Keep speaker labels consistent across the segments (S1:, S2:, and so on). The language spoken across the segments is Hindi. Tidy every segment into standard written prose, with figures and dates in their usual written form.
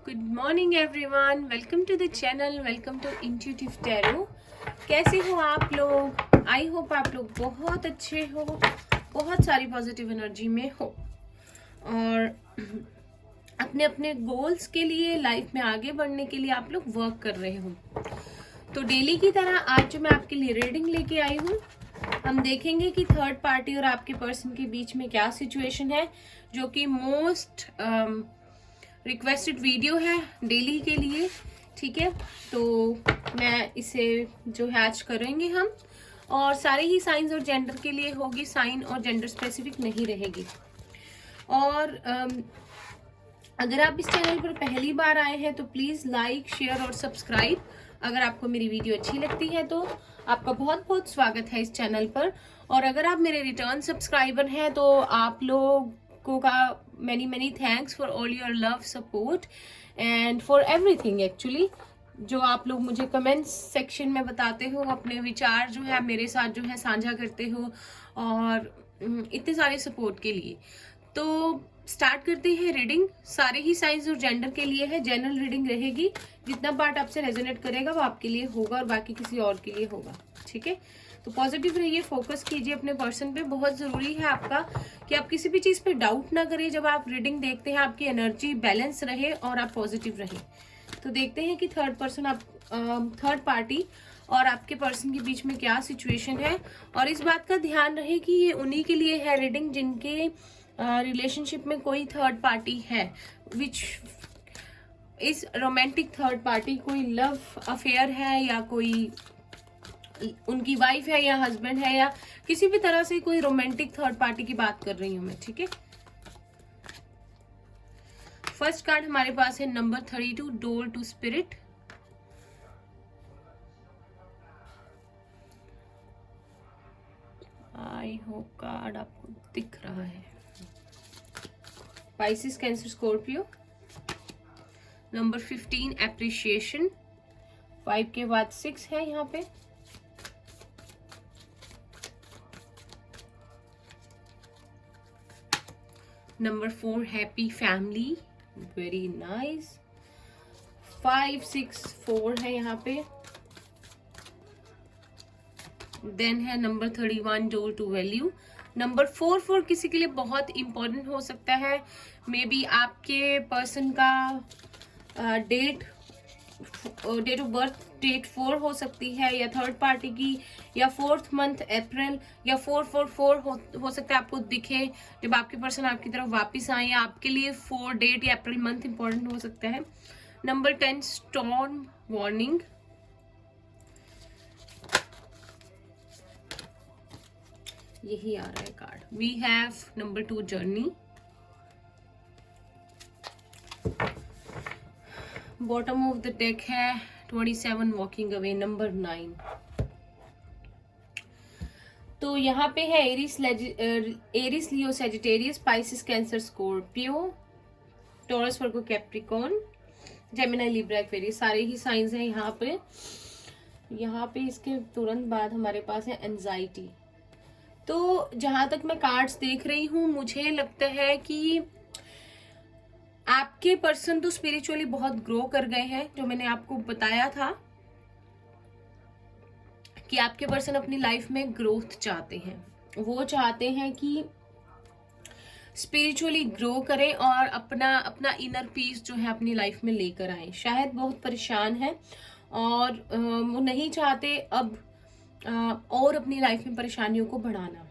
S1: Good morning everyone, welcome to the channel, welcome to intuitive tarot. कैसे हो आप लोग? आई होप आप लोग बहुत अच्छे हो, बहुत सारी पॉजिटिव एनर्जी में हो और अपने अपने गोल्स के लिए, लाइफ में आगे बढ़ने के लिए आप लोग वर्क कर रहे हो। तो डेली की तरह आज जो मैं आपके लिए रीडिंग लेके आई हूँ, हम देखेंगे कि थर्ड पार्टी और आपके पर्सन के बीच में क्या सिचुएशन है, जो कि मोस्ट रिक्वेस्टेड वीडियो है डेली के लिए। ठीक है, तो मैं इसे जो है आज करेंगे हम, और सारे ही साइंस और जेंडर के लिए होगी, साइन और जेंडर स्पेसिफिक नहीं रहेगी। और अगर आप इस चैनल पर पहली बार आए हैं तो प्लीज़ लाइक, शेयर और सब्सक्राइब। अगर आपको मेरी वीडियो अच्छी लगती है तो आपका बहुत बहुत स्वागत है इस चैनल पर। और अगर आप मेरे रिटर्न सब्सक्राइबर हैं तो आप लोगों का many thanks for all your love, support and for everything actually, जो आप लोग मुझे कमेंट्स सेक्शन में बताते हो, अपने विचार जो है मेरे साथ जो है साझा करते हो, और इतने सारे सपोर्ट के लिए। तो स्टार्ट करते हैं रीडिंग। सारे ही साइंस और जेंडर के लिए है, जनरल रीडिंग रहेगी। जितना पार्ट आपसे रेजोनेट करेगा वो आपके लिए होगा और बाकी किसी और के लिए होगा। ठीक है, तो पॉजिटिव रहिए, फोकस कीजिए अपने पर्सन पे। बहुत जरूरी है आपका कि आप किसी भी चीज पे डाउट ना करें। जब आप रीडिंग देखते हैं आपकी एनर्जी बैलेंस रहे और आप पॉजिटिव रहे। तो देखते हैं कि थर्ड पर्सन, आप थर्ड पार्टी और आपके पर्सन के बीच में क्या सिचुएशन है। और इस बात का ध्यान रहे कि ये उन्हीं के लिए है रीडिंग जिनके रिलेशनशिप में कोई थर्ड पार्टी है, विच इस रोमांटिक थर्ड पार्टी, कोई लव अफेयर है या कोई उनकी वाइफ है या हस्बैंड है, या किसी भी तरह से कोई रोमांटिक थर्ड पार्टी की बात कर रही हूं मैं। ठीक है, फर्स्ट कार्ड हमारे पास है number 32, door to spirit. I hope card आपको दिख रहा है। Pisces, Cancer, Scorpio. Number 15, appreciation. 5 के बाद 6 है यहाँ पे। Number 4, happy family, very nice. 5, 6, 4 है यहाँ पे। देन है number 31, door to value. Number 4 किसी के लिए बहुत इंपॉर्टेंट हो सकता है। मे बी आपके पर्सन का डेट ऑफ बर्थ डेट 4 हो सकती है, या थर्ड पार्टी की, या 4th मंथ अप्रैल, या 444 हो सकता है आपको दिखे जब आपके पर्सन आपकी तरफ वापस आए। आपके लिए 4 डेट या अप्रैल मंथ इंपॉर्टेंट हो सकता है। Number 10, storm warning. यही आ रहा है card. We have number 2, journey. Bottom of the deck है 27, वॉकिंग अवे। नंबर 9। तो यहाँ पे है Aries, Leo, Sagittarius, Pisces, Cancer, Scorpio, Taurus, Virgo, Capricorn, Gemini, Libra, Aquarius. सारे ही साइंस हैं यहाँ पे। यहाँ पे इसके तुरंत बाद हमारे पास है एंजाइटी। तो जहां तक मैं कार्ड्स देख रही हूँ, मुझे लगता है कि आपके पर्सन तो स्पिरिचुअली बहुत ग्रो कर गए हैं। जो मैंने आपको बताया था कि आपके पर्सन अपनी लाइफ में ग्रोथ चाहते हैं। वो चाहते हैं कि स्पिरिचुअली ग्रो करें और अपना इनर पीस जो है अपनी लाइफ में लेकर आए। शायद बहुत परेशान है और वो नहीं चाहते अब और अपनी लाइफ में परेशानियों को बढ़ाना।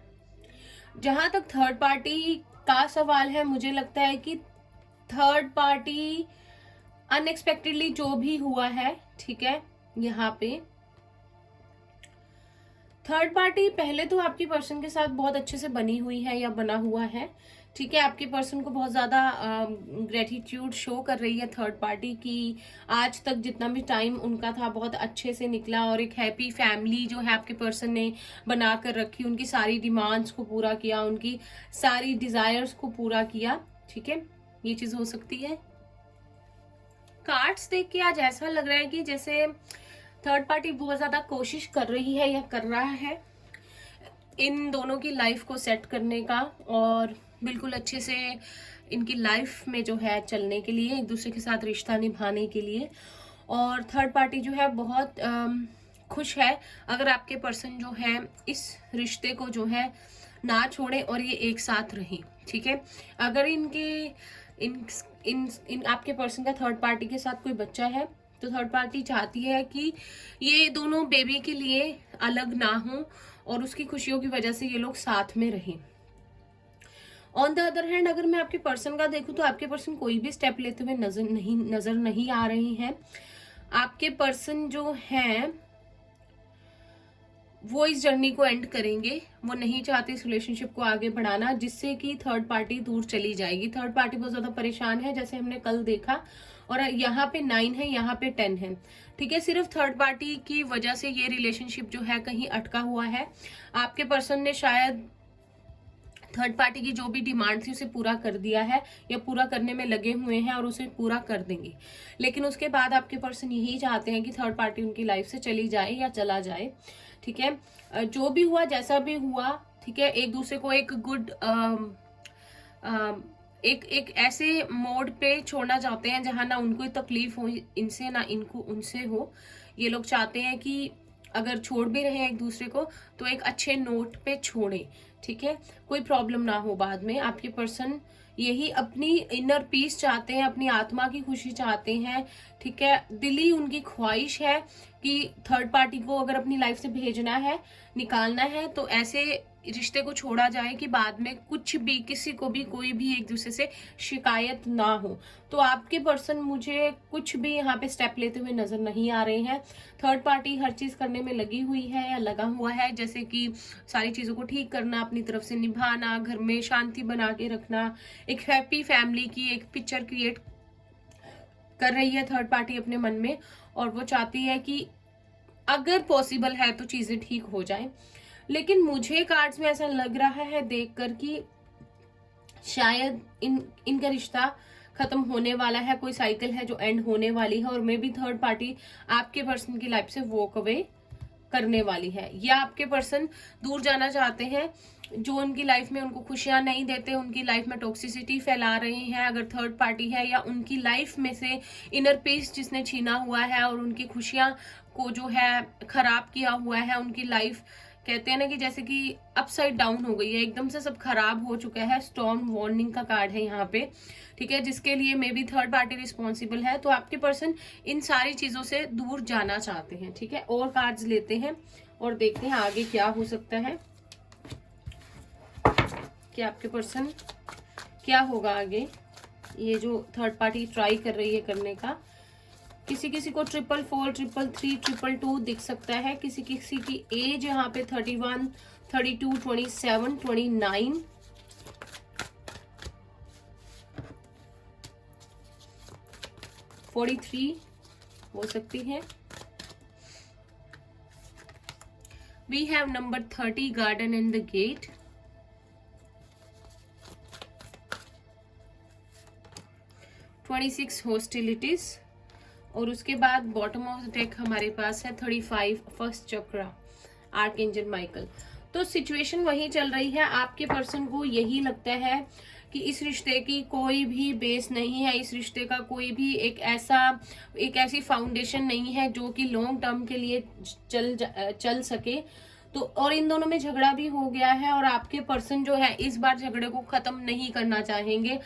S1: जहां तक थर्ड पार्टी का सवाल है, मुझे लगता है कि थर्ड पार्टी अनएक्सपेक्टेडली जो भी हुआ है, ठीक है, यहाँ पे थर्ड पार्टी पहले तो आपकी पर्सन के साथ बहुत अच्छे से बनी हुई है या बना हुआ है। ठीक है, आपके पर्सन को बहुत ज्यादा ग्रेटिट्यूड शो कर रही है थर्ड पार्टी की। आज तक जितना भी टाइम उनका था बहुत अच्छे से निकला, और एक हैप्पी फैमिली जो है आपके पर्सन ने बना कर रखी। उनकी सारी डिमांड्स को पूरा किया, उनकी सारी डिजायर्स को पूरा किया। ठीक है, ये चीज हो सकती है। कार्ड्स देख के आज ऐसा लग रहा है कि जैसे थर्ड पार्टी बहुत ज्यादा कोशिश कर रही है या कर रहा है इन दोनों की लाइफ को सेट करने का, और बिल्कुल अच्छे से इनकी लाइफ में जो है चलने के लिए, एक दूसरे के साथ रिश्ता निभाने के लिए। और थर्ड पार्टी जो है बहुत खुश है अगर आपके पर्सन जो है इस रिश्ते को जो है ना छोड़े और ये एक साथ रहें, ठीक है। अगर इनके इन आपके पर्सन का थर्ड पार्टी के साथ कोई बच्चा है तो थर्ड पार्टी चाहती है कि ये दोनों बेबी के लिए अलग ना हो और उसकी खुशियों की वजह से ये लोग साथ में रहें। ऑन द अदर हैंड अगर मैं आपके पर्सन का देखूं तो आपके पर्सन कोई भी स्टेप लेते हुए नजर नहीं आ रही हैं। आपके पर्सन जो हैं वो इस जर्नी को एंड करेंगे। वो नहीं चाहते इस रिलेशनशिप को आगे बढ़ाना जिससे कि थर्ड पार्टी दूर चली जाएगी। थर्ड पार्टी बहुत ज्यादा परेशान है जैसे हमने कल देखा, और यहाँ पे 9 है, यहाँ पे 10 है, ठीक है। सिर्फ थर्ड पार्टी की वजह से ये रिलेशनशिप जो है कहीं अटका हुआ है। आपके पर्सन ने शायद थर्ड पार्टी की जो भी डिमांड थी उसे पूरा कर दिया है या पूरा करने में लगे हुए हैं और उसे पूरा कर देंगे, लेकिन उसके बाद आपके पर्सन यही चाहते हैं कि थर्ड पार्टी उनकी लाइफ से चली जाए या चला जाए, ठीक है। जो भी हुआ जैसा भी हुआ, ठीक है, एक दूसरे को एक गुड एक ऐसे मोड पे छोड़ना चाहते हैं जहां ना उनको तकलीफ हो इनसे ना इनको उनसे हो। ये लोग चाहते हैं कि अगर छोड़ भी रहे हैं एक दूसरे को तो एक अच्छे नोट पे छोड़ें, ठीक है, कोई प्रॉब्लम ना हो बाद में। आपके पर्सन यही अपनी इनर पीस चाहते हैं, अपनी आत्मा की खुशी चाहते हैं, ठीक है। दिली उनकी ख्वाहिश है कि थर्ड पार्टी को अगर अपनी लाइफ से भेजना है, निकालना है, तो ऐसे रिश्ते को छोड़ा जाए कि बाद में कुछ भी किसी को भी कोई भी एक दूसरे से शिकायत ना हो। तो आपके पर्सन मुझे कुछ भी यहाँ पे स्टेप लेते हुए नजर नहीं आ रहे हैं। थर्ड पार्टी हर चीज करने में लगी हुई है या लगा हुआ है, जैसे कि सारी चीजों को ठीक करना, अपनी तरफ से निभाना, घर में शांति बना के रखना, एक हैप्पी फैमिली की एक पिक्चर क्रिएट कर रही है थर्ड पार्टी अपने मन में। और वो चाहती है कि अगर पॉसिबल है तो चीजें ठीक हो जाए। लेकिन मुझे कार्ड्स में ऐसा लग रहा है देखकर कि शायद इनका रिश्ता खत्म होने वाला है, कोई साइकिल है जो एंड होने वाली है, और मे बी थर्ड पार्टी आपके पर्सन की लाइफ से वॉक अवे करने वाली है, या आपके पर्सन दूर जाना चाहते हैं। जो उनकी लाइफ में उनको खुशियां नहीं देते, उनकी लाइफ में टॉक्सिसिटी फैला रहे हैं, अगर थर्ड पार्टी है, या उनकी लाइफ में से इनर पीस जिसने छीना हुआ है और उनकी खुशियां को जो है खराब किया हुआ है, उनकी लाइफ कहते हैं ना कि जैसे कि अपसाइड डाउन हो गई है, एकदम से सब खराब हो चुका है। स्टॉर्म वार्निंग का कार्ड है यहाँ पे, ठीक है, जिसके लिए may be third party responsible है। तो आपके पर्सन इन सारी चीजों से दूर जाना चाहते हैं, ठीक है। और कार्ड्स लेते हैं और देखते हैं आगे क्या हो सकता है, कि आपके पर्सन क्या होगा आगे। ये जो थर्ड पार्टी ट्राई कर रही है करने का, किसी किसी को 444, 333, 222 दिख सकता है। किसी किसी की एज यहाँ पे 31, 32, 27, 29, 43 हो सकती है। We have number 30, garden and the gate. 26, hostilities. और उसके बाद बॉटम ऑफ द डेक हमारे पास है 35, फर्स्ट चक्रा, आर्कएंजल माइकल। तो सिचुएशन वही चल रही है। आपके पर्सन को यही लगता है कि इस रिश्ते की कोई भी बेस नहीं है, इस रिश्ते का कोई भी एक ऐसी फाउंडेशन नहीं है जो कि लॉन्ग टर्म के लिए चल सके। तो और इन दोनों में झगड़ा भी हो गया है, और आपके पर्सन जो है इस बार झगड़े को खत्म नहीं करना चाहेंगे।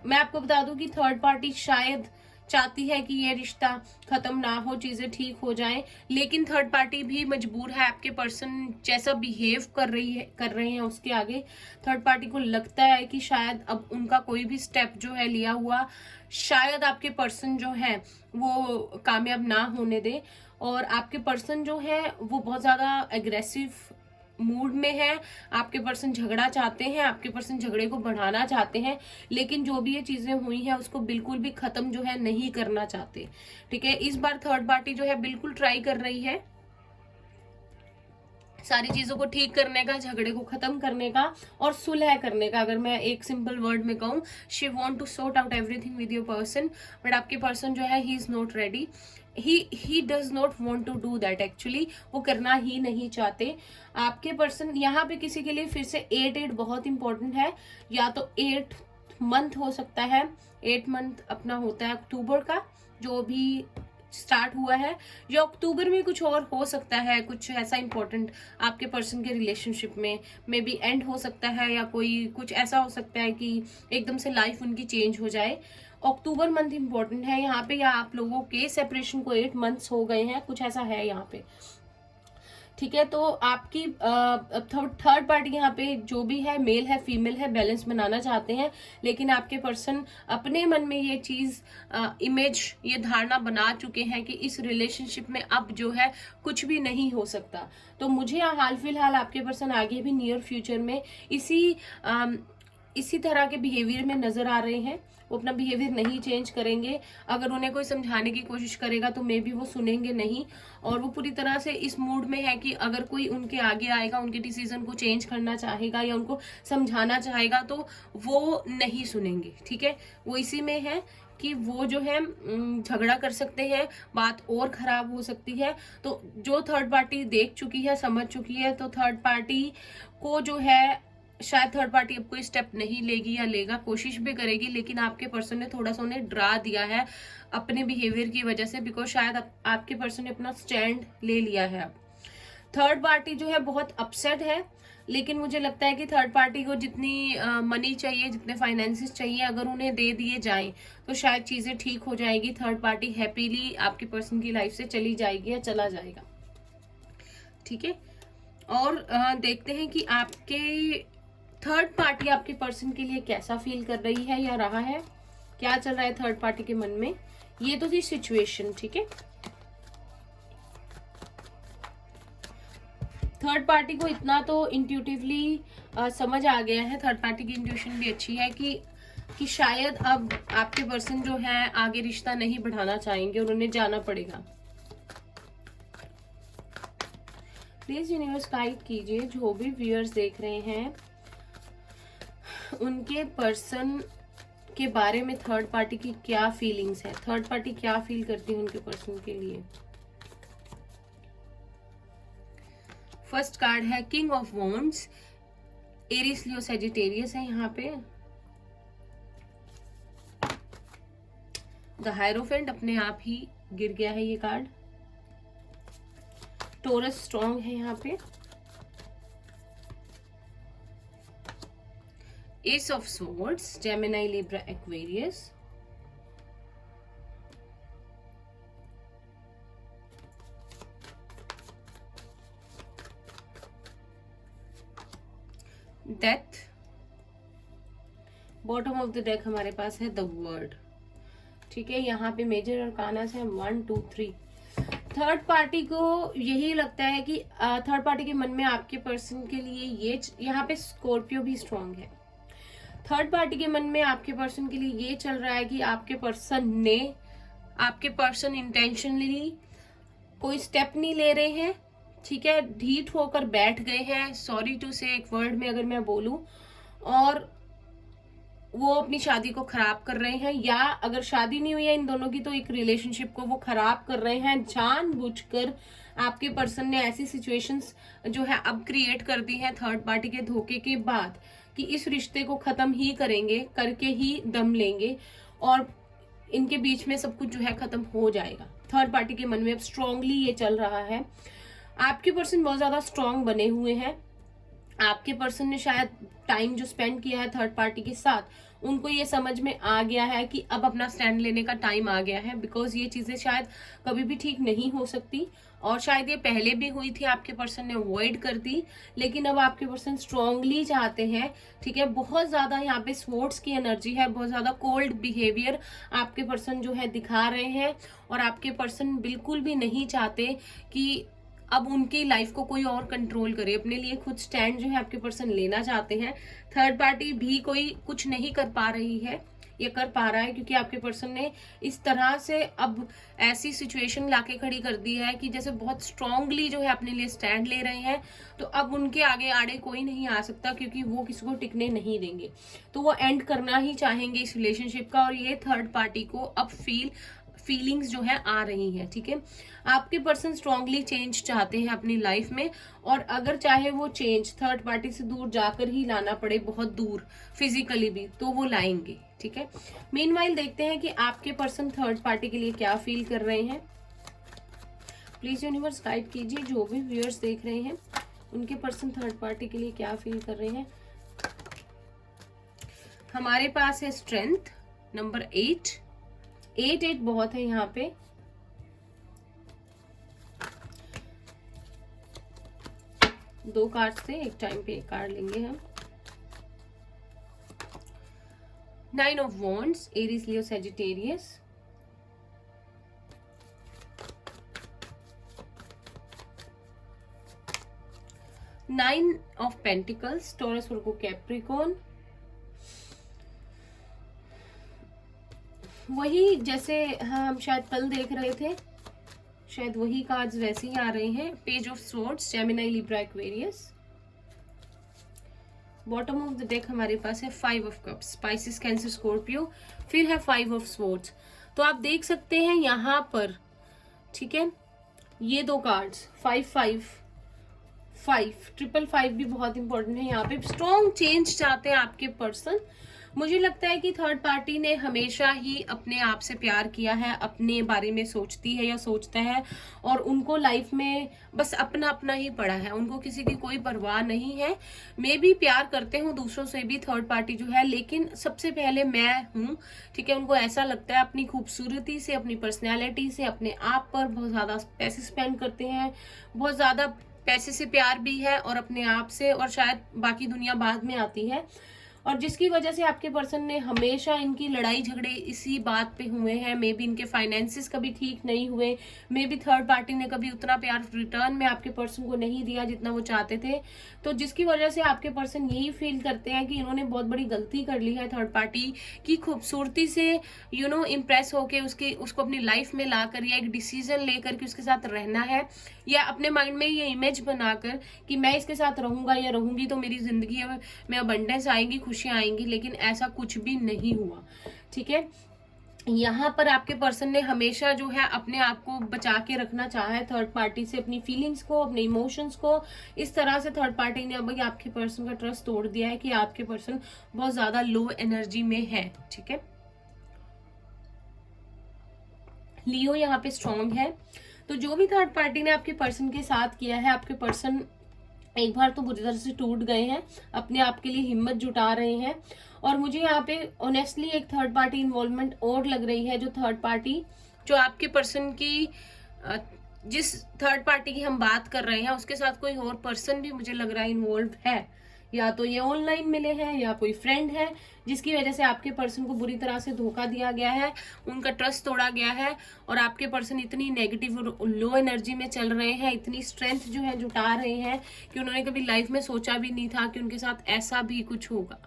S1: मैं आपको बता दूं कि थर्ड पार्टी शायद चाहती है कि ये रिश्ता खत्म ना हो, चीजें ठीक हो जाएं, लेकिन थर्ड पार्टी भी मजबूर है। आपके पर्सन जैसा बिहेव कर रहे हैं उसके आगे थर्ड पार्टी को लगता है कि शायद अब उनका कोई भी स्टेप जो है लिया हुआ, शायद आपके पर्सन जो है वो कामयाब ना होने दे। और आपके पर्सन जो है वो बहुत ज्यादा एग्रेसिव मूड में है। आपके पर्सन झगड़ा चाहते हैं, आपके पर्सन झगड़े को बढ़ाना चाहते हैं, लेकिन जो भी ये चीजें हुई हैं उसको बिल्कुल भी खत्म जो है नहीं करना चाहते, ठीक है। इस बार थर्ड पार्टी जो है बिल्कुल ट्राई कर रही है सारी चीजों को ठीक करने का, झगड़े को खत्म करने का और सुलह करने का। अगर मैं एक सिंपल वर्ड में कहूँ, she want to sort out everything with your person, but आपके पर्सन जो है he is not ready, he does not want to do that. Actually वो करना ही नहीं चाहते। आपके पर्सन यहाँ पे किसी के लिए फिर से 8 बहुत इंपॉर्टेंट है, या तो 8 मंथ हो सकता है, 8 मंथ अपना होता है अक्टूबर का जो भी स्टार्ट हुआ है, या अक्टूबर में कुछ और हो सकता है, कुछ ऐसा इंपॉर्टेंट आपके पर्सन के रिलेशनशिप में मे बी एंड हो सकता है, या कोई कुछ ऐसा हो सकता है कि एकदम से लाइफ उनकी चेंज हो जाए। अक्टूबर मंथ इंपॉर्टेंट है यहाँ पे, या आप लोगों के सेपरेशन को 8 मंथ्स हो गए हैं, कुछ ऐसा है यहाँ पे, ठीक है। तो आपकी थर्ड पार्टी यहाँ पे जो भी है, मेल है फीमेल है, बैलेंस बनाना चाहते हैं, लेकिन आपके पर्सन अपने मन में ये चीज इमेज, ये धारणा बना चुके हैं कि इस रिलेशनशिप में अब जो है कुछ भी नहीं हो सकता। तो मुझे हाल फिलहाल आपके पर्सन आगे भी नियर फ्यूचर में इसी तरह के बिहेवियर में नजर आ रहे हैं। वो अपना बिहेवियर नहीं चेंज करेंगे। अगर उन्हें कोई समझाने की कोशिश करेगा तो मे बी वो सुनेंगे नहीं, और वो पूरी तरह से इस मूड में है कि अगर कोई उनके आगे आएगा, उनके डिसीजन को चेंज करना चाहेगा या उनको समझाना चाहेगा तो वो नहीं सुनेंगे, ठीक है। वो इसी में है कि वो जो है झगड़ा कर सकते हैं, बात और खराब हो सकती है। तो जो थर्ड पार्टी देख चुकी है, समझ चुकी है, तो थर्ड पार्टी को जो है, शायद थर्ड पार्टी अब कोई स्टेप नहीं लेगी या लेगा, कोशिश भी करेगी, लेकिन आपके पर्सन ने थोड़ा सा उन्हें डरा दिया है अपने बिहेवियर की वजह से, बिकॉज शायद आपके पर्सन ने अपना स्टैंड ले लिया है। अब थर्ड पार्टी जो है बहुत अपसेट है, लेकिन मुझे लगता है कि थर्ड पार्टी को जितनी मनी चाहिए, जितने फाइनेंसेस चाहिए, अगर उन्हें दे दिए जाएं तो शायद चीजें ठीक हो जाएगी। थर्ड पार्टी हैप्पीली आपके पर्सन की लाइफ से चली जाएगी या चला जाएगा, ठीक है। और देखते हैं कि आपके थर्ड पार्टी आपके पर्सन के लिए कैसा फील कर रही है या रहा है, क्या चल रहा है थर्ड पार्टी के मन में। ये तो थी सिचुएशन, ठीक है। थर्ड पार्टी को इतना तो इंट्यूटिवली समझ आ गया है, थर्ड पार्टी की इंट्यूशन भी अच्छी है कि शायद अब आपके पर्सन जो है आगे रिश्ता नहीं बढ़ाना चाहेंगे और उन्हें जाना पड़ेगा। प्लीज यूनिवर्स गाइड कीजिए, जो भी व्यूअर्स देख रहे हैं उनके पर्सन के बारे में थर्ड पार्टी की क्या फीलिंग्स है, थर्ड पार्टी क्या फील करती है उनके पर्सन के लिए। फर्स्ट कार्ड है king of wands, Eris Leo Sagittarius है यहाँ पे। द हायरोफेंट अपने आप ही गिर गया है ये कार्ड। टोरस स्ट्रॉन्ग है यहाँ पे। Ace of Swords, Gemini, Libra, Aquarius. Death. Bottom of the deck हमारे पास है द वर्ड, ठीक है। यहाँ पे मेजर अरकानास है 1 2 3। थर्ड पार्टी को यही लगता है कि थर्ड पार्टी के मन में आपके पर्सन के लिए ये यहाँ पे स्कॉर्पियो भी स्ट्रॉन्ग है। थर्ड पार्टी के मन में आपके पर्सन के लिए ये चल रहा है कि आपके पर्सन इंटेंशनली कोई स्टेप नहीं ले रहे हैं, ठीक है। ढीठ होकर बैठ गए हैं, सॉरी टू से एक वर्ड में अगर मैं बोलूं, और वो अपनी शादी को खराब कर रहे हैं, या अगर शादी नहीं हुई है इन दोनों की तो एक रिलेशनशिप को वो खराब कर रहे हैं जानबूझकर। आपके पर्सन ने ऐसी सिचुएशंस जो है अब क्रिएट कर दी है थर्ड पार्टी के धोखे के बाद कि इस रिश्ते को खत्म ही करेंगे, करके ही दम लेंगे, और इनके बीच में सब कुछ जो है खत्म हो जाएगा। थर्ड पार्टी के मन में अब स्ट्रांगली ये चल रहा है। आपके पर्सन बहुत ज्यादा स्ट्रांग बने हुए हैं। आपके पर्सन ने शायद टाइम जो स्पेंड किया है थर्ड पार्टी के साथ, उनको ये समझ में आ गया है कि अब अपना स्टैंड लेने का टाइम आ गया है, बिकॉज ये चीजें शायद कभी भी ठीक नहीं हो सकती, और शायद ये पहले भी हुई थी, आपके पर्सन ने अवॉइड कर दी, लेकिन अब आपके पर्सन स्ट्रांगली चाहते हैं, ठीक है। बहुत ज्यादा यहाँ पे स्वॉर्ड्स की एनर्जी है, बहुत ज्यादा कोल्ड बिहेवियर आपके पर्सन जो है दिखा रहे हैं, और आपके पर्सन बिल्कुल भी नहीं चाहते कि अब उनकी लाइफ को कोई और कंट्रोल करे, अपने लिए खुद स्टैंड जो है आपके पर्सन लेना चाहते हैं। थर्ड पार्टी भी कोई कुछ नहीं कर पा रही है, ये कर पा रहा है क्योंकि आपके पर्सन ने इस तरह से अब ऐसी सिचुएशन लाके खड़ी कर दी है कि जैसे बहुत स्ट्रांगली जो है अपने लिए स्टैंड ले रहे हैं, तो अब उनके आगे आड़े कोई नहीं आ सकता, क्योंकि वो किसी को टिकने नहीं देंगे। तो वो एंड करना ही चाहेंगे इस रिलेशनशिप का, और ये थर्ड पार्टी को अब फीलिंग्स जो है आ रही हैं, ठीक है। आपके पर्सन स्ट्रांगली चेंज चाहते हैं अपनी लाइफ में, और अगर चाहे वो चेंज थर्ड पार्टी से दूर जाकर ही लाना पड़े, बहुत दूर फिजिकली भी, तो वो लाएंगे, ठीक है। मीनवाइल देखते हैं कि आपके पर्सन थर्ड पार्टी के लिए क्या फील कर रहे हैं। प्लीज यूनिवर्स गाइड कीजिए, जो भी व्यूअर्स देख रहे हैं उनके पर्सन थर्ड पार्टी के लिए क्या फील कर रहे हैं। हमारे पास है स्ट्रेंथ नंबर 8 बहुत है यहाँ पे। दो कार्ड से एक टाइम पे एक कार्ड लेंगे हम। 9 of wands, Aries, Leo, Sagittarius. Nine of pentacles, taurus, Virgo, Capricorn. वही जैसे हम शायद कल देख रहे थे, शायद वही कार्ड्स वैसे ही आ रहे हैं। Page of swords, Gemini, Libra, Aquarius. Bottom of the deck हमारे पास है 5 of cups, Pisces, Cancer, Scorpio, फिर है 5 ऑफ स्वॉर्ड्स। तो आप देख सकते हैं यहाँ पर, ठीक है, ये दो कार्ड्स 5 5 5 ट्रिपल 5 भी बहुत इंपॉर्टेंट है। यहाँ पे स्ट्रॉन्ग चेंज चाहते हैं आपके पर्सन। मुझे लगता है कि थर्ड पार्टी ने हमेशा ही अपने आप से प्यार किया है, अपने बारे में सोचती है या सोचता है, और उनको लाइफ में बस अपना अपना ही पड़ा है, उनको किसी की कोई परवाह नहीं है। मैं भी प्यार करते हूँ दूसरों से भी, थर्ड पार्टी जो है, लेकिन सबसे पहले मैं हूँ, ठीक है। उनको ऐसा लगता है अपनी खूबसूरती से, अपनी पर्सनैलिटी से, अपने आप पर बहुत ज्यादा पैसे स्पेंड करते हैं, बहुत ज्यादा पैसे से प्यार भी है, और अपने आप से, और शायद बाकी दुनिया बाद में आती है। और जिसकी वजह से आपके पर्सन ने हमेशा, इनकी लड़ाई झगड़े इसी बात पे हुए हैं। मे बी इनके फाइनेंसेस कभी ठीक नहीं हुए, मे बी थर्ड पार्टी ने कभी उतना प्यार रिटर्न में आपके पर्सन को नहीं दिया जितना वो चाहते थे। तो जिसकी वजह से आपके पर्सन यही फील करते हैं कि इन्होंने बहुत बड़ी गलती कर ली है, थर्ड पार्टी की खूबसूरती से इम्प्रेस होके उसको अपनी लाइफ में लाकर, या एक डिसीजन लेकर कि उसके साथ रहना है, या अपने माइंड में ये इमेज बनाकर कि मैं इसके साथ रहूंगा या रहूंगी तो मेरी जिंदगी में अबंडेंस आएंगी, खुशियां आएंगी, लेकिन ऐसा कुछ भी नहीं हुआ, ठीक है। यहाँ पर आपके पर्सन ने हमेशा जो है अपने आप को बचा के रखना चाहा है थर्ड पार्टी से, अपनी फीलिंग्स को, अपने इमोशंस को। इस तरह से थर्ड पार्टी ने अब आपके पर्सन का ट्रस्ट तोड़ दिया है कि आपके पर्सन बहुत ज्यादा लो एनर्जी में है, ठीक है। लियो यहाँ पे स्ट्रॉन्ग है। तो जो भी थर्ड पार्टी ने आपके पर्सन के साथ किया है, आपके पर्सन एक बार तो बुरी तरह से टूट गए हैं, अपने आप के लिए हिम्मत जुटा रहे हैं। और मुझे यहाँ पे ऑनेस्टली एक थर्ड पार्टी इन्वॉल्वमेंट और लग रही है, जो थर्ड पार्टी, जो आपके पर्सन की, जिस थर्ड पार्टी की हम बात कर रहे हैं उसके साथ कोई और पर्सन भी मुझे लग रहा है इन्वॉल्व है। या तो ये ऑनलाइन मिले हैं, या कोई फ्रेंड है, जिसकी वजह से आपके पर्सन को बुरी तरह से धोखा दिया गया है, उनका ट्रस्ट तोड़ा गया है, और आपके पर्सन इतनी नेगेटिव और लो एनर्जी में चल रहे हैं, इतनी स्ट्रेंथ जो है जुटा रहे हैं कि उन्होंने कभी लाइफ में सोचा भी नहीं था कि उनके साथ ऐसा भी कुछ होगा,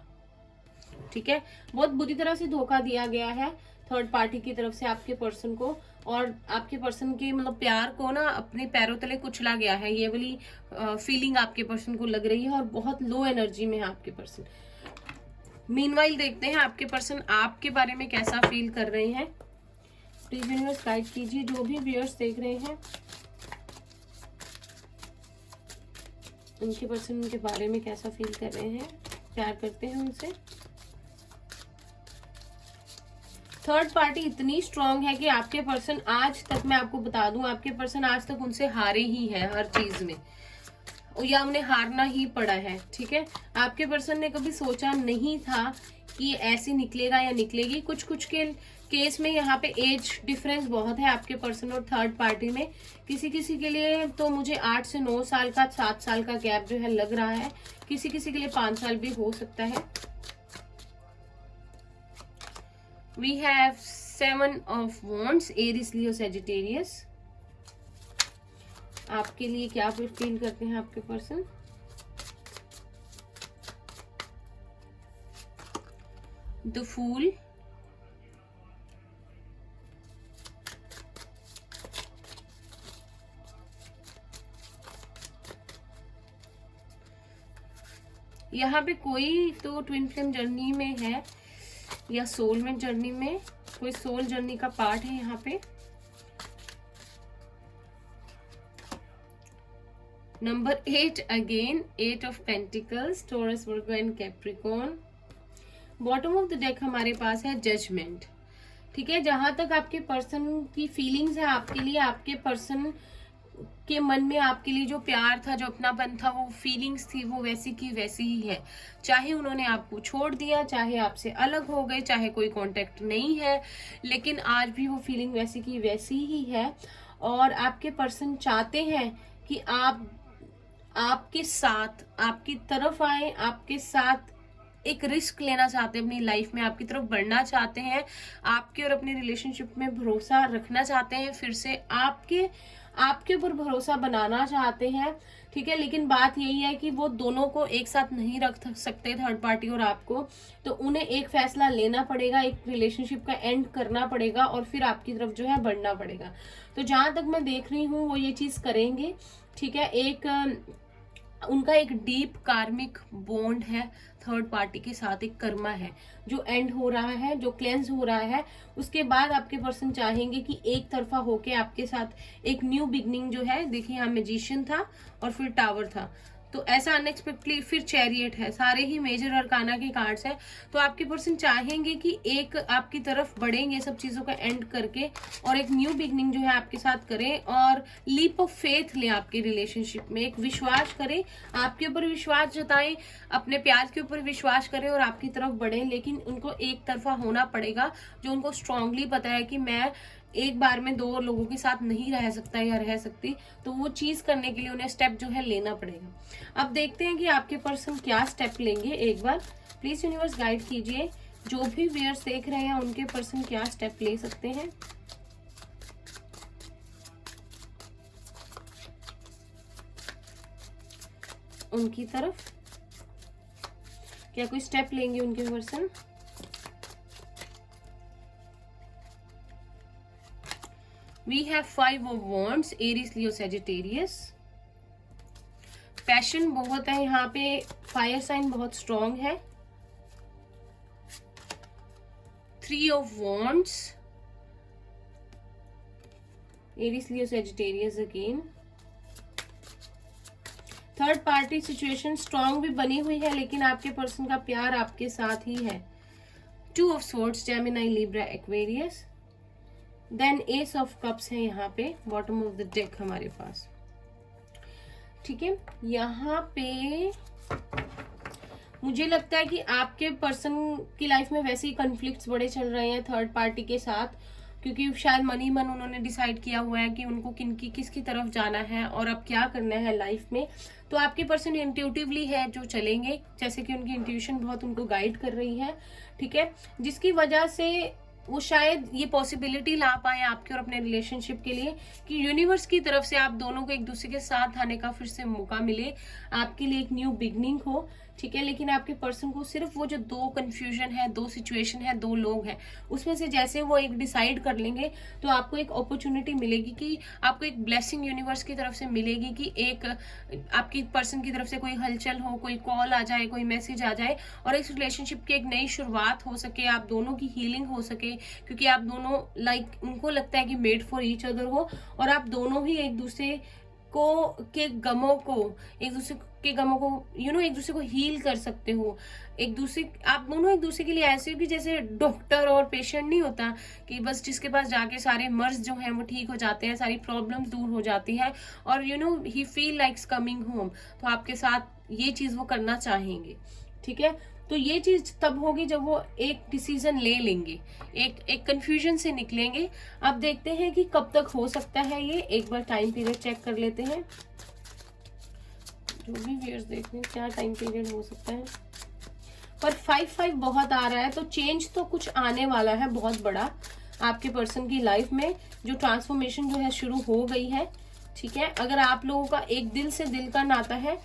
S1: ठीक है। बहुत बुरी तरह से धोखा दिया गया है थर्ड पार्टी की तरफ से आपके पर्सन को, और आपके पर्सन के प्यार को ना अपने पैरों तले कुचला गया है। ये वाली फीलिंग आपके पर्सन को लग रही है, और बहुत लो एनर्जी में है आपके पर्सन। मीनवाइल देखते हैं आपके पर्सन आपके बारे में कैसा फील कर रहे हैं। प्लीज यूनिवर्स गाइड कीजिए, जो भी व्यूअर्स देख रहे हैं उनके पर्सन उनके बारे में कैसा फील कर रहे हैं, प्यार करते हैं उनसे। थर्ड पार्टी इतनी स्ट्रांग है कि आपके पर्सन आज तक, मैं आपको बता दूं, आपके पर्सन आज तक उनसे हारे ही है हर चीज में, या उन्हें हारना ही पड़ा है, ठीक है। आपके पर्सन ने कभी सोचा नहीं था कि ऐसे निकलेगा या निकलेगी। कुछ कुछ के केस में यहाँ पे एज डिफरेंस बहुत है आपके पर्सन और थर्ड पार्टी में। किसी किसी के लिए तो मुझे 8 से 9 साल का, 7 साल का गैप जो है लग रहा है, किसी किसी के लिए 5 साल भी हो सकता है। We have 7 of Wands, Aries, Leo, Sagittarius। आपके लिए क्या फील करते हैं आपके पर्सन? The Fool, यहाँ पे कोई तो ट्विन फ्लेम जर्नी में है, या सोलमेट जर्नी में, कोई सोल जर्नी का पार्ट है यहाँ पे। Number 8 again, 8 of pentacles, taurus, Virgo and Capricorn. Bottom of the deck हमारे पास है जजमेंट। ठीक है, जहां तक आपके पर्सन की फीलिंग्स है आपके लिए, आपके पर्सन के मन में आपके लिए जो प्यार था, जो अपनापन था, वो फीलिंग्स थी, वो वैसी की वैसी ही है। चाहे उन्होंने आपको छोड़ दिया, चाहे आपसे अलग हो गए, चाहे कोई कांटेक्ट नहीं है, लेकिन आज भी वो फीलिंग वैसी की वैसी ही है। और आपके पर्सन चाहते हैं कि आप आपके साथ, आपकी तरफ आए, आपके साथ एक रिस्क लेना चाहते हैं अपनी लाइफ में, आपकी तरफ बढ़ना चाहते हैं, आपके और अपने रिलेशनशिप में भरोसा रखना चाहते हैं, फिर से आपके ऊपर भरोसा बनाना चाहते हैं। ठीक है, लेकिन बात यही है कि वो दोनों को एक साथ नहीं रख सकते, थर्ड पार्टी और आपको, तो उन्हें एक फैसला लेना पड़ेगा, एक रिलेशनशिप का एंड करना पड़ेगा और फिर आपकी तरफ जो है बढ़ना पड़ेगा। तो जहां तक मैं देख रही हूँ वो ये चीज करेंगे। ठीक है, उनका एक डीप कार्मिक बॉन्ड है थर्ड पार्टी के साथ, एक कर्मा है जो एंड हो रहा है, जो क्लेंस हो रहा है। उसके बाद आपके पर्सन चाहेंगे कि एक तरफा होके आपके साथ एक न्यू बिगनिंग जो है, देखिए यहाँ मैजिशियन था और फिर टावर था, तो ऐसा अनएक्सपेक्टेडली फिर चैरियट है, सारे ही मेजर अरकाना के कार्ड्स हैं। तो आपके पर्सन चाहेंगे कि एक आपकी तरफ बढ़ेंगे सब चीजों का एंड करके और एक न्यू बिगनिंग जो है आपके साथ करें और लीप ऑफ फेथ लें आपके रिलेशनशिप में, एक विश्वास करें, आपके ऊपर विश्वास जताएं, अपने प्यार के ऊपर विश्वास करें और आपकी तरफ बढ़ें। लेकिन उनको एक तरफा होना पड़ेगा, जो उनको स्ट्रांगली पता है कि मैं एक बार में दो लोगों के साथ नहीं रह सकता या रह सकती, तो वो चीज करने के लिए उन्हें स्टेप जो है लेना पड़ेगा। अब देखते हैं कि आपके पर्सन क्या स्टेप लेंगे। एक बार प्लीज यूनिवर्स गाइड कीजिए, जो भी व्यूअर्स देख रहे हैं उनके पर्सन क्या स्टेप ले सकते हैं। उनकी तरफ क्या कोई स्टेप लेंगे उनके person. We have 5 of Wands, Aries, Leo, Sagittarius। Passion बहुत है यहाँ पे, फायर साइन बहुत स्ट्रॉन्ग है। 3 of Wands, Aries, Leo, Sagittarius again. Third party situation strong भी बनी हुई है, लेकिन आपके पर्सन का प्यार आपके साथ ही है। 2 of Swords, Gemini, Libra, Aquarius। Then ace of cups है यहाँ पे बॉटम ऑफ द डेक हमारे पास। ठीक है, यहाँ पे मुझे लगता है कि आपके पर्सन की लाइफ में वैसे ही कॉन्फ्लिक्ट्स बड़े चल रहे हैं थर्ड पार्टी के साथ, क्योंकि शायद मन ही मन उन्होंने डिसाइड किया हुआ है कि उनको किसकी तरफ जाना है और अब क्या करना है लाइफ में। तो आपके पर्सन इंट्यूटिवली है जो चलेंगे, जैसे कि उनकी इंट्यूशन बहुत उनको गाइड कर रही है। ठीक है, जिसकी वजह से वो शायद ये पॉसिबिलिटी ला पाए आपके और अपने रिलेशनशिप के लिए कि यूनिवर्स की तरफ से आप दोनों को एक दूसरे के साथ आने का फिर से मौका मिले, आपके लिए एक न्यू बिगनिंग हो। ठीक है, लेकिन आपके पर्सन को सिर्फ वो जो दो कंफ्यूजन है, दो सिचुएशन है, दो लोग हैं, उसमें से जैसे वो एक डिसाइड कर लेंगे तो आपको एक अपॉर्चुनिटी मिलेगी कि आपको एक ब्लेसिंग यूनिवर्स की तरफ से मिलेगी कि एक आपकी पर्सन की तरफ से कोई हलचल हो, कोई कॉल आ जाए, कोई मैसेज आ जाए और इस रिलेशनशिप की एक नई शुरुआत हो सके, आप दोनों की हीलिंग हो सके, क्योंकि आप दोनों उनको लगता है कि मेड फॉर ईच अदर हो और आप दोनों ही एक दूसरे के गमों को एक दूसरे को हील कर सकते हो। आप दोनों एक दूसरे के लिए ऐसे भी जैसे डॉक्टर और पेशेंट नहीं होता कि बस जिसके पास जाके सारे मर्ज जो हैं वो ठीक हो जाते हैं, सारी प्रॉब्लम्स दूर हो जाती हैं और ही फील लाइक्स कमिंग होम। तो आपके साथ ये चीज वो करना चाहेंगे। ठीक है, तो ये चीज तब होगी जब वो एक डिसीजन ले लेंगे, एक कंफ्यूजन से निकलेंगे। अब देखते हैं कि कब तक हो सकता है ये, एक बार टाइम पीरियड चेक कर लेते हैं। जो भी व्यूअर्स देख रहे हैं क्या टाइम पीरियड हो सकता है, पर 5-5 बहुत आ रहा है, तो चेंज तो कुछ आने वाला है बहुत बड़ा आपके पर्सन की लाइफ में, जो ट्रांसफॉर्मेशन जो है शुरू हो गई है। ठीक है, अगर आप लोगों का एक दिल से दिल का नाता है,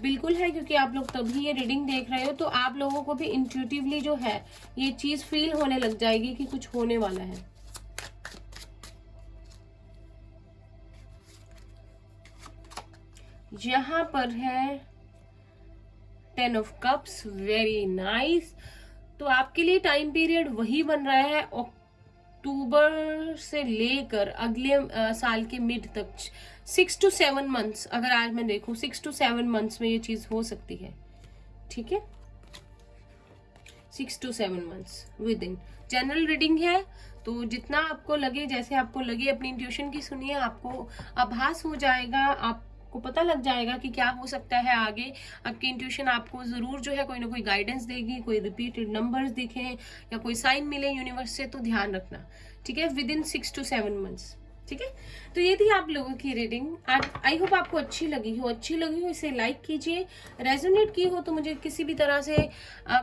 S1: बिल्कुल है, क्योंकि आप लोग तभी ये रीडिंग देख रहे हो, तो आप लोगों को भी इंट्यूटिवली जो है ये चीज फील होने लग जाएगी कि कुछ होने वाला है। यहां पर है 10 ऑफ कप्स, वेरी नाइस। तो आपके लिए टाइम पीरियड वही बन रहा है अक्टूबर से लेकर अगले साल के मिड तक 6 to 7 मंथ्स, अगर आज मैं देखूं 6 to 7 मंथ्स में ये चीज हो सकती है। ठीक है, 6 to 7 months with in. General reading है, तो जितना आपको लगे, जैसे आपको लगे अपनी इंट्यूशन की सुनिए, आपको आभास हो जाएगा, आपको पता लग जाएगा कि क्या हो सकता है आगे। आपकी इंट्यूशन आपको जरूर जो है कोई ना कोई गाइडेंस देगी, कोई रिपीटेड नंबर्स दिखे या कोई साइन मिले यूनिवर्स से, तो ध्यान रखना। ठीक है, विद इन 6 to 7 मंथ्स। ठीक है, तो ये थी आप लोगों की रीडिंग। आई होप आपको अच्छी लगी हो। इसे लाइक कीजिए, रेजोनेट की हो तो मुझे किसी भी तरह से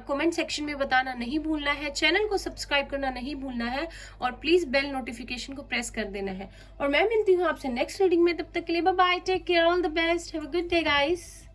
S1: कमेंट सेक्शन में बताना नहीं भूलना है। चैनल को सब्सक्राइब करना नहीं भूलना है और प्लीज बेल नोटिफिकेशन को प्रेस कर देना है। और मैं मिलती हूँ आपसे नेक्स्ट रीडिंग में, तब तक के लिए bye bye, take care, all the best, have a good day guys.